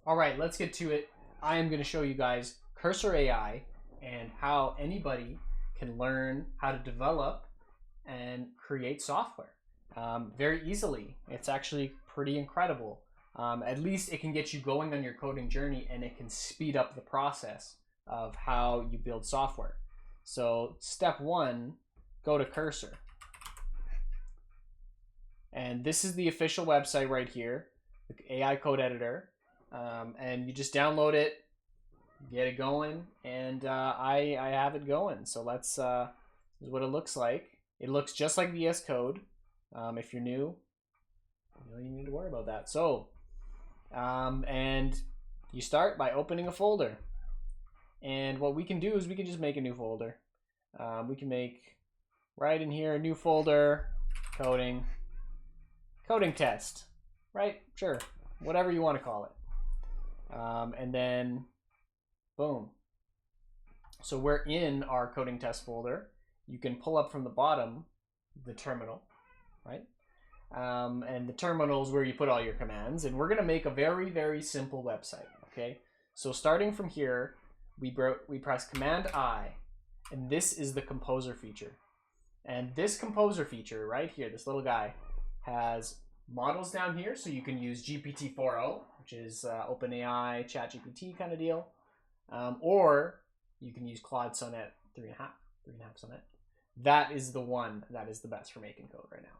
All right, let's get to it. I am going to show you guys Cursor AI and how anybody can learn how to develop and create software very easily. It's actually pretty incredible. At least it can get you going on your coding journey, and it can speed up the process of how you build software. So step one, go to Cursor. And this is the official website right here, the AI code editor. And you just download it, get it going, and I have it going. So let's, this is what it looks like. It looks just like VS Code. If you're new, you don't even need to worry about that. So, and you start by opening a folder. And what we can do is we can just make a new folder. We can make right in here a new folder, coding test, right? Sure, whatever you want to call it. And then, boom. So we're in our coding test folder. You can pull up from the bottom the terminal, right? And the terminal is where you put all your commands. And we're going to make a very, very simple website, okay? So starting from here, we press Command I, and this is the Composer feature. And this Composer feature right here, this little guy, has models down here, so you can use GPT-4o, which is OpenAI, ChatGPT kind of deal, or you can use Claude Sonnet 3.5 Sonnet. That is the one that is the best for making code right now.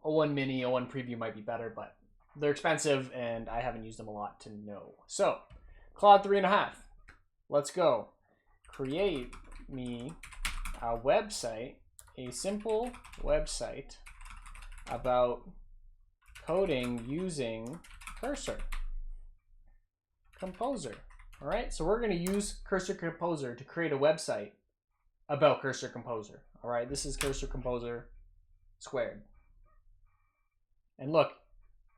O1 Mini, O1 Preview might be better, but they're expensive, and I haven't used them a lot to know. So, Claude 3.5. Let's go. Create me a website, a simple website about coding using Cursor Composer. All right, so we're going to use Cursor Composer to create a website about Cursor Composer. All right, this is Cursor Composer squared. And look,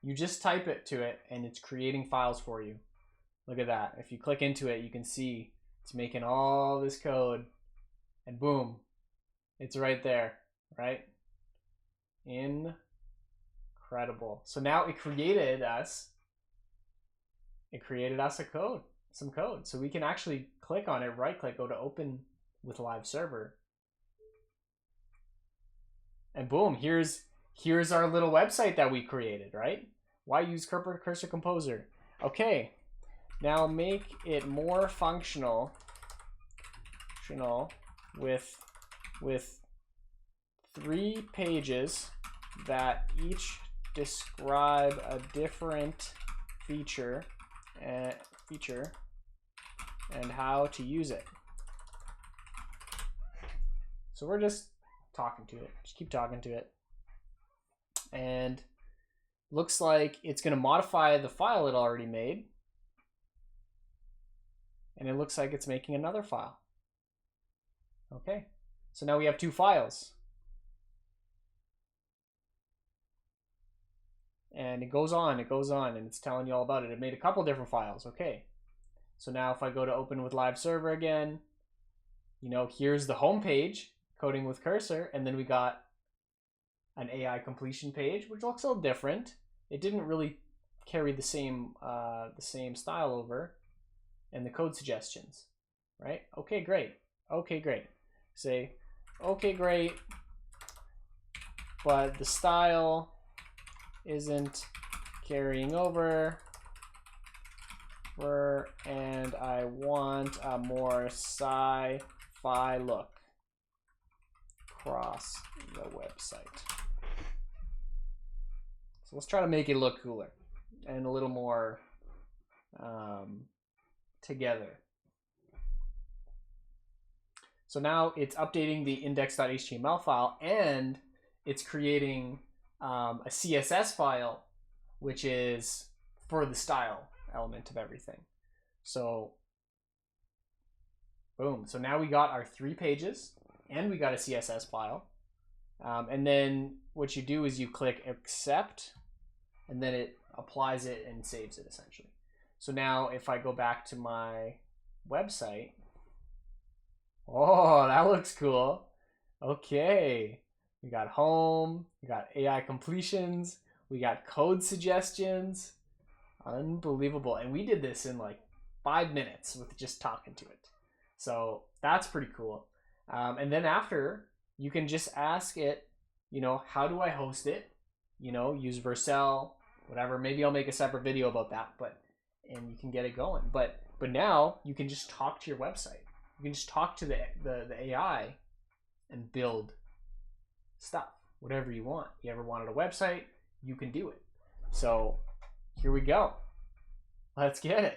you just type it to it, and it's creating files for you. Look at that. If you click into it, you can see it's making all this code, and boom, it's right there, right? Incredible. So now it created us some code. So we can actually click on it, right click, go to open with live server. And boom, here's our little website that we created, right? Why use Cursor Composer? Okay, now make it more functional with 3 pages that each describe a different feature and how to use it. So we're just talking to it. Just keep talking to it. And looks like it's going to modify the file it already made. And it looks like it's making another file. Okay. So now we have 2 files. And it goes on, and it's telling you all about it. It made a couple different files. Okay. So now if I go to open with live server again, you know, here's the home page, coding with Cursor, and then we got an AI completion page, which looks a little different. It didn't really carry the same style over, and the code suggestions, right? Okay, great. Okay, great. Say, okay, great, but the style isn't carrying over, and I want a more sci-fi look across the website. So let's try to make it look cooler and a little more together. So now it's updating the index.html file, and it's creating a CSS file, which is for the style element of everything. So boom. So now we got our 3 pages, and we got a CSS file. And then what you do is you click accept, and then it applies it and saves it essentially. So now if I go back to my website, oh, that looks cool. Okay. We got home, we got AI completions, we got code suggestions. Unbelievable. And we did this in like 5 minutes with just talking to it. So that's pretty cool. And then after, you can just ask it, how do I host it? Use Vercel, whatever. Maybe I'll make a separate video about that, and you can get it going. But now you can just talk to your website. You can just talk to the AI and build stuff, whatever you want. You ever wanted a website, you can do it. So here we go. Let's get it.